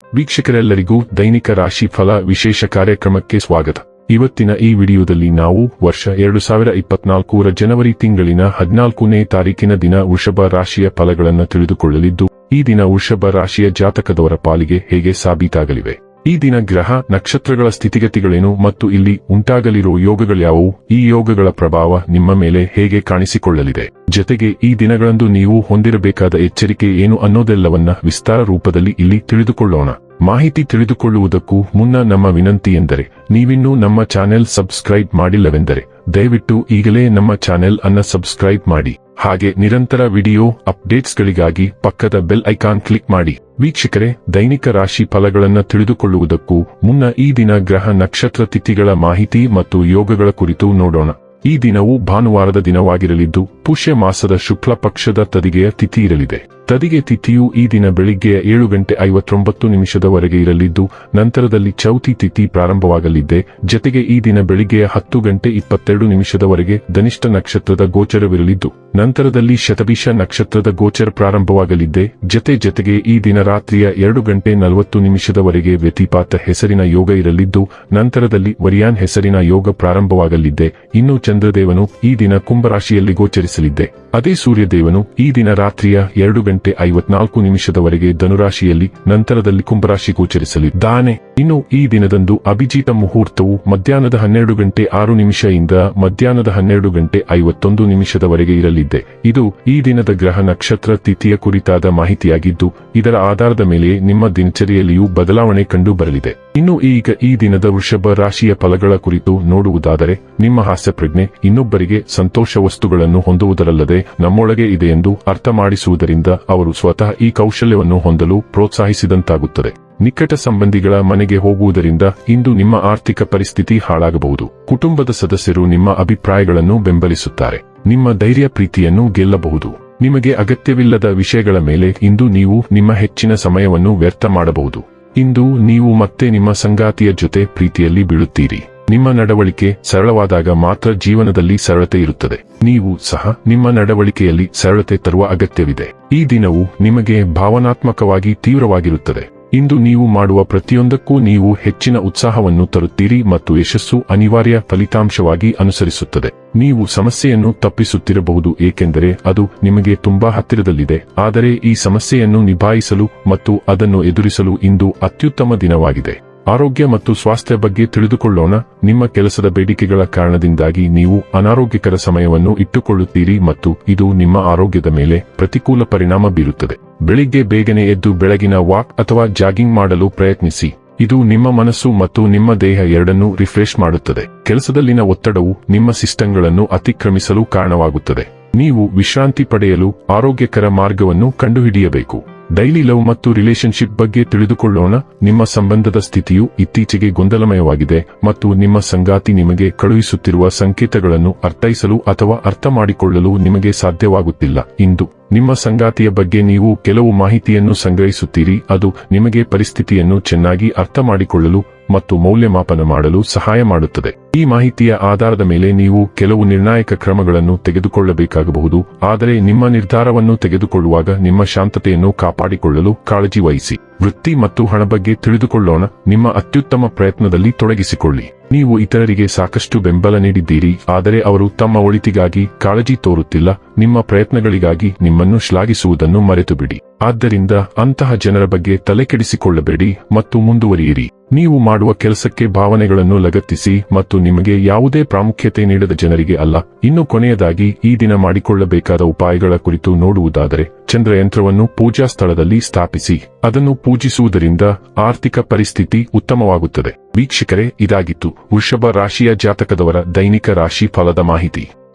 ವೀಕ್ಷಕರೆಲ್ಲರಿಗೂ ದೈನಿಕ ರಾಶಿ ಫಲ ವಿಶೇಷ ಕಾರ್ಯಕ್ರಮಕ್ಕೆ ಸ್ವಾಗತ. ಇವತ್ತಿನ ಈ ವಿಡಿಯೋದಲ್ಲಿ ನಾವು ವರ್ಷ 2024ರ ಜನವರಿ ತಿಂಗಳಿನ 14ನೇ ತಾರೀಕಿನ ದಿನ ವೃಷಭ ರಾಶಿಯ ಫಲಗಳನ್ನು ತಿಳಿದುಕೊಳ್ಳಲಿದ್ದು, ಈ ದಿನ ವೃಷಭ ರಾಶಿಯ ಜಾತಕದವರ ಪಾಲಿಗೆ ಹೇಗೆ ಸಾಬೀತಾಗಲಿವೆ, ಈ ದಿನ ಗ್ರಹ ನಕ್ಷತ್ರಗಳ ಸ್ಥಿತಿಗತಿಗಳೇನು ಮತ್ತು ಇಲ್ಲಿ ಉಂಟಾಗಲಿರುವ ಯೋಗಗಳ್ಯಾವುವು, ಈ ಯೋಗಗಳ ಪ್ರಭಾವ ನಿಮ್ಮ ಮೇಲೆ ಹೇಗೆ ಕಾಣಿಸಿಕೊಳ್ಳಲಿದೆ, ಜೊತೆಗೆ ಈ ದಿನಗಳಂದು ನೀವು ಹೊಂದಿರಬೇಕಾದ ಎಚ್ಚರಿಕೆ ಏನು ಅನ್ನೋದೆಲ್ಲವನ್ನ ವಿಸ್ತಾರ ರೂಪದಲ್ಲಿ ಇಲ್ಲಿ ತಿಳಿದುಕೊಳ್ಳೋಣ. ಮಾಹಿತಿ ತಿಳಿದುಕೊಳ್ಳುವುದಕ್ಕೂ ಮುನ್ನ ನಮ್ಮ ವಿನಂತಿ ಎಂದರೆ, ನೀವಿನ್ನೂ ನಮ್ಮ ಚಾನೆಲ್ ಸಬ್ಸ್ಕ್ರೈಬ್ ಮಾಡಿಲ್ಲವೆಂದರೆ ದಯವಿಟ್ಟು ಈಗಲೇ ನಮ್ಮ ಚಾನೆಲ್ ಅನ್ನು ಸಬ್ಸ್ಕ್ರೈಬ್ ಮಾಡಿ. ಹಾಗೆ ನಿರಂತರ ವಿಡಿಯೋ ಅಪ್ಡೇಟ್ಸ್ಗಳಿಗಾಗಿ ಪಕ್ಕದ ಬೆಲ್ ಐಕಾನ್ ಕ್ಲಿಕ್ ಮಾಡಿ. ವೀಕ್ಷಕರೇ, ದೈನಿಕ ರಾಶಿ ಫಲಗಳನ್ನು ತಿಳಿದುಕೊಳ್ಳುವುದಕ್ಕೂ ಮುನ್ನ ಈ ದಿನ ಗ್ರಹ ನಕ್ಷತ್ರ ತಿಥಿಗಳ ಮಾಹಿತಿ ಮತ್ತು ಯೋಗಗಳ ಕುರಿತು ನೋಡೋಣ. ಈ ದಿನವು ಭಾನುವಾರದ ದಿನವಾಗಿರಲಿದ್ದು, ಪುಷ್ಯ ಮಾಸದ ಶುಕ್ಲ ಪಕ್ಷದ ತದಿಗೆಯ ತಿಥಿ ಇರಲಿದೆ. ತದಿಗೆ ತಿಥಿಯು ಈ ದಿನ ಬೆಳಿಗ್ಗೆ 7:59 ಇರಲಿದ್ದು, ನಂತರದಲ್ಲಿ ಚೌತಿ ತಿಥಿ ಪ್ರಾರಂಭವಾಗಲಿದೆ. ಜತೆಗೆ ಈ ದಿನ ಬೆಳಿಗ್ಗೆ 10:22 ಧನಿಷ್ಠ ನಕ್ಷತ್ರದ ಗೋಚರವಿರಲಿದ್ದು, ನಂತರದಲ್ಲಿ ಶತಭಿಷ ನಕ್ಷತ್ರದ ಗೋಚರ ಪ್ರಾರಂಭವಾಗಲಿದೆ. ಜತೆಗೆ ಈ ದಿನ ರಾತ್ರಿಯ 2:40 ವ್ಯತಿಪಾತ ಹೆಸರಿನ ಯೋಗ ಇರಲಿದ್ದು, ನಂತರದಲ್ಲಿ ವರಿಯಾನ್ ಹೆಸರಿನ ಯೋಗ ಪ್ರಾರಂಭವಾಗಲಿದೆ. ಇನ್ನು ಚಂದ್ರದೇವನು ಈ ದಿನ ಕುಂಭರಾಶಿಯಲ್ಲಿ ಗೋಚರಿಸಲಿದೆ. ಅದೇ ಸೂರ್ಯದೇವನು ಈ ದಿನ ರಾತ್ರಿಯ 2:54 ಧನುರಾಶಿಯಲ್ಲಿ, ನಂತರದಲ್ಲಿ ಕುಂಭರಾಶಿ ಗೋಚರಿಸಲಿದ್ದಾನೆ. ಇನ್ನು ಈ ದಿನದಂದು ಅಭಿಜಿತ ಮುಹೂರ್ತವು ಮಧ್ಯಾಹ್ನದ 12:06 ಇಂದ ಮಧ್ಯಾಹ್ನದ 12:51 ಇರಲಿದೆ. ಇದು ಈ ದಿನದ ಗ್ರಹ ನಕ್ಷತ್ರ ತಿಥಿಯ ಕುರಿತಾದ ಮಾಹಿತಿಯಾಗಿದ್ದು, ಇದರ ಆಧಾರದ ಮೇಲೆ ನಿಮ್ಮ ದಿನಚರಿಯಲ್ಲಿಯೂ ಬದಲಾವಣೆ ಕಂಡು ಬರಲಿದೆ. ಇನ್ನು ಈಗ ಈ ದಿನದ ವೃಷಭ ರಾಶಿಯ ಫಲಗಳ ಕುರಿತು ನೋಡುವುದಾದರೆ, ನಿಮ್ಮ ಹಾಸ್ಯ ಪ್ರಜ್ಞೆ ಇನ್ನೊಬ್ಬರಿಗೆ ಸಂತೋಷ ವಸ್ತುಗಳನ್ನು ಹೊಂದುವುದರಲ್ಲದೆ ನಮ್ಮೊಳಗೆ ಇದೆ ಎಂದು ಅರ್ಥ ಮಾಡಿಸುವುದರಿಂದ ಅವರು ಸ್ವತಃ ಈ ಕೌಶಲ್ಯವನ್ನು ಹೊಂದಲು ಪ್ರೋತ್ಸಾಹಿಸಿದಂತಾಗುತ್ತದೆ. ನಿಕಟ ಸಂಬಂಧಿಗಳ ಮನೆಗೆ ಹೋಗುವುದರಿಂದ ಇಂದು ನಿಮ್ಮ ಆರ್ಥಿಕ ಪರಿಸ್ಥಿತಿ ಹಾಳಾಗಬಹುದು. ಕುಟುಂಬದ ಸದಸ್ಯರು ನಿಮ್ಮ ಅಭಿಪ್ರಾಯಗಳನ್ನು ಬೆಂಬಲಿಸುತ್ತಾರೆ. ನಿಮ್ಮ ಧೈರ್ಯ ಪ್ರೀತಿಯನ್ನು ಗೆಲ್ಲಬಹುದು. ನಿಮಗೆ ಅಗತ್ಯವಿಲ್ಲದ ವಿಷಯಗಳ ಮೇಲೆ ಇಂದು ನೀವು ನಿಮ್ಮ ಹೆಚ್ಚಿನ ಸಮಯವನ್ನು ವ್ಯರ್ಥ ಮಾಡಬಹುದು. ಇಂದು ನೀವು ಮತ್ತೆ ನಿಮ್ಮ ಸಂಗಾತಿಯ ಜೊತೆ ಪ್ರೀತಿಯಲ್ಲಿ ಬೀಳುತ್ತೀರಿ. ನಿಮ್ಮ ನಡವಳಿಕೆ ಸರಳವಾದಾಗ ಮಾತ್ರ ಜೀವನದಲ್ಲಿ ಸರಳತೆ ಇರುತ್ತದೆ. ನೀವು ಸಹ ನಿಮ್ಮ ನಡವಳಿಕೆಯಲ್ಲಿ ಸರಳತೆ ತರುವ ಅಗತ್ಯವಿದೆ. ಈ ದಿನವು ನಿಮಗೆ ಭಾವನಾತ್ಮಕವಾಗಿ ತೀವ್ರವಾಗಿರುತ್ತದೆ. ಇಂದು ನೀವು ಮಾಡುವ ಪ್ರತಿಯೊಂದಕ್ಕೂ ನೀವು ಹೆಚ್ಚಿನ ಉತ್ಸಾಹವನ್ನು ತರುತ್ತೀರಿ ಮತ್ತು ಯಶಸ್ಸು ಅನಿವಾರ್ಯ ಫಲಿತಾಂಶವಾಗಿ ಅನುಸರಿಸುತ್ತದೆ. ನೀವು ಸಮಸ್ಯೆಯನ್ನು ತಪ್ಪಿಸುತ್ತಿರಬಹುದು, ಏಕೆಂದರೆ ಅದು ನಿಮಗೆ ತುಂಬಾ ಹತ್ತಿರದಲ್ಲಿದೆ. ಆದರೆ ಈ ಸಮಸ್ಯೆಯನ್ನು ನಿಭಾಯಿಸಲು ಮತ್ತು ಅದನ್ನು ಎದುರಿಸಲು ಇಂದು ಅತ್ಯುತ್ತಮ ದಿನವಾಗಿದೆ. ಆರೋಗ್ಯ ಮತ್ತು ಸ್ವಾಸ್ಥ್ಯ ಬಗ್ಗೆ ತಿಳಿದುಕೊಳ್ಳೋಣ. ನಿಮ್ಮ ಕೆಲಸದ ಬೇಡಿಕೆಗಳ ಕಾರಣದಿಂದಾಗಿ ನೀವು ಅನಾರೋಗ್ಯಕರ ಸಮಯವನ್ನು ಇಟ್ಟುಕೊಳ್ಳುತ್ತೀರಿ ಮತ್ತು ಇದು ನಿಮ್ಮ ಆರೋಗ್ಯದ ಮೇಲೆ ಪ್ರತಿಕೂಲ ಪರಿಣಾಮ ಬೀರುತ್ತದೆ. ಬೆಳಿಗ್ಗೆ ಬೇಗನೆ ಎದ್ದು ಬೆಳಗಿನ ವಾಕ್ ಅಥವಾ ಜಾಗಿಂಗ್ ಮಾಡಲು ಪ್ರಯತ್ನಿಸಿ. ಇದು ನಿಮ್ಮ ಮನಸ್ಸು ಮತ್ತು ನಿಮ್ಮ ದೇಹ ಎರಡನ್ನೂ ರಿಫ್ರೆಶ್ ಮಾಡುತ್ತದೆ. ಕೆಲಸದಲ್ಲಿನ ಒತ್ತಡವು ನಿಮ್ಮ ಸಿಸ್ಟಂಗಳನ್ನು ಅತಿಕ್ರಮಿಸಲು ಕಾರಣವಾಗುತ್ತದೆ. ನೀವು ವಿಶ್ರಾಂತಿ ಪಡೆಯಲು ಆರೋಗ್ಯಕರ ಮಾರ್ಗವನ್ನು ಕಂಡುಹಿಡಿಯಬೇಕು. ಡೈಲಿ ಲವ್ ಮತ್ತು ರಿಲೇಶನ್ಶಿಪ್ ಬಗ್ಗೆ ತಿಳಿದುಕೊಳ್ಳೋಣ. ನಿಮ್ಮ ಸಂಬಂಧದ ಸ್ಥಿತಿಯು ಇತ್ತೀಚೆಗೆ ಗೊಂದಲಮಯವಾಗಿದೆ ಮತ್ತು ನಿಮ್ಮ ಸಂಗಾತಿ ನಿಮಗೆ ಕಳುಹಿಸುತ್ತಿರುವ ಸಂಕೇತಗಳನ್ನು ಅರ್ಥೈಸಲು ಅಥವಾ ಅರ್ಥ ಮಾಡಿಕೊಳ್ಳಲು ನಿಮಗೆ ಸಾಧ್ಯವಾಗುತ್ತಿಲ್ಲ. ಇಂದು ನಿಮ್ಮ ಸಂಗಾತಿಯ ಬಗ್ಗೆ ನೀವು ಕೆಲವು ಮಾಹಿತಿಯನ್ನು ಸಂಗ್ರಹಿಸುತ್ತೀರಿ. ಅದು ನಿಮಗೆ ಪರಿಸ್ಥಿತಿಯನ್ನು ಚೆನ್ನಾಗಿ ಅರ್ಥ ಮಾಡಿಕೊಳ್ಳಲು ಮತ್ತು ಮೌಲ್ಯಮಾಪನ ಮಾಡಲು ಸಹಾಯ ಮಾಡುತ್ತದೆ. ಈ ಮಾಹಿತಿಯ ಆಧಾರದ ಮೇಲೆ ನೀವು ಕೆಲವು ನಿರ್ಣಾಯಕ ಕ್ರಮಗಳನ್ನು ತೆಗೆದುಕೊಳ್ಳಬೇಕಾಗಬಹುದು. ಆದರೆ ನಿಮ್ಮ ನಿರ್ಧಾರವನ್ನು ತೆಗೆದುಕೊಳ್ಳುವಾಗ ನಿಮ್ಮ ಶಾಂತತೆಯನ್ನು ಕಾಪಾಡಿಕೊಳ್ಳಲು ಕಾಳಜಿ ವಹಿಸಿ. ವೃತ್ತಿ ಮತ್ತು ಹಣ ಬಗ್ಗೆ ತಿಳಿದುಕೊಳ್ಳೋಣ. ನಿಮ್ಮ ಅತ್ಯುತ್ತಮ ಪ್ರಯತ್ನದಲ್ಲಿ ತೊಡಗಿಸಿಕೊಳ್ಳಿ. ನೀವು ಇತರರಿಗೆ ಸಾಕಷ್ಟು ಬೆಂಬಲ ನೀಡಿದ್ದೀರಿ, ಆದರೆ ಅವರು ತಮ್ಮ ಒಳಿತಿಗಾಗಿ ಕಾಳಜಿ ತೋರುತ್ತಿಲ್ಲ. ನಿಮ್ಮ ಪ್ರಯತ್ನಗಳಿಗಾಗಿ ನಿಮ್ಮನ್ನು ಶ್ಲಾಘಿಸುವುದನ್ನು ಮರೆತುಬಿಡಿ. ಆದ್ದರಿಂದ ಅಂತಹ ಜನರ ಬಗ್ಗೆ ತಲೆಕೆಡಿಸಿಕೊಳ್ಳಬೇಡಿ ಮತ್ತು ಮುಂದುವರಿಯಿರಿ. ನೀವು ಮಾಡುವ ಕೆಲಸಕ್ಕೆ ಭಾವನೆಗಳನ್ನು ಲಗತ್ತಿಸಿ ಮತ್ತು ನಿಮಗೆ ಯಾವುದೇ ಪ್ರಾಮುಖ್ಯತೆ ನೀಡದ ಜನರಿಗೆ ಅಲ್ಲ. ಇನ್ನು ಕೊನೆಯದಾಗಿ ಈ ದಿನ ಮಾಡಿಕೊಳ್ಳಬೇಕಾದ ಉಪಾಯಗಳ ಕುರಿತು ನೋಡುವುದಾದರೆ, ಚಂದ್ರಯಂತ್ರವನ್ನು ಪೂಜಾ ಸ್ಥಳದಲ್ಲಿ ಸ್ಥಾಪಿಸಿ. ಅದನ್ನು ಪೂಜಿಸುವುದರಿಂದ ಆರ್ಥಿಕ ಪರಿಸ್ಥಿತಿ ಉತ್ತಮವಾಗುತ್ತದೆ. ವೀಕ್ಷಕರೇ, ಇದಾಗಿತ್ತು ವೃಷಭ ರಾಶಿಯ ಜಾತಕದವರ ದೈನಿಕ ರಾಶಿ ಫಲದ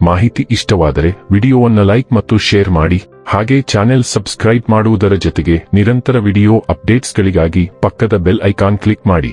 ಮಾಹಿತಿ ಇಷ್ಟವಾದರೆ ವಿಡಿಯೋವನ್ನು ಲೈಕ್ ಮತ್ತು ಶೇರ್ ಮಾಡಿ. ಹಾಗೆ ಚಾನೆಲ್ ಸಬ್ಸ್ಕ್ರೈಬ್ ಮಾಡುವುದರ ಜೊತೆಗೆ ನಿರಂತರ ವಿಡಿಯೋ ಅಪ್ಡೇಟ್ಸ್ಗಳಿಗಾಗಿ ಪಕ್ಕದ ಬೆಲ್ ಐಕಾನ್ ಕ್ಲಿಕ್ ಮಾಡಿ.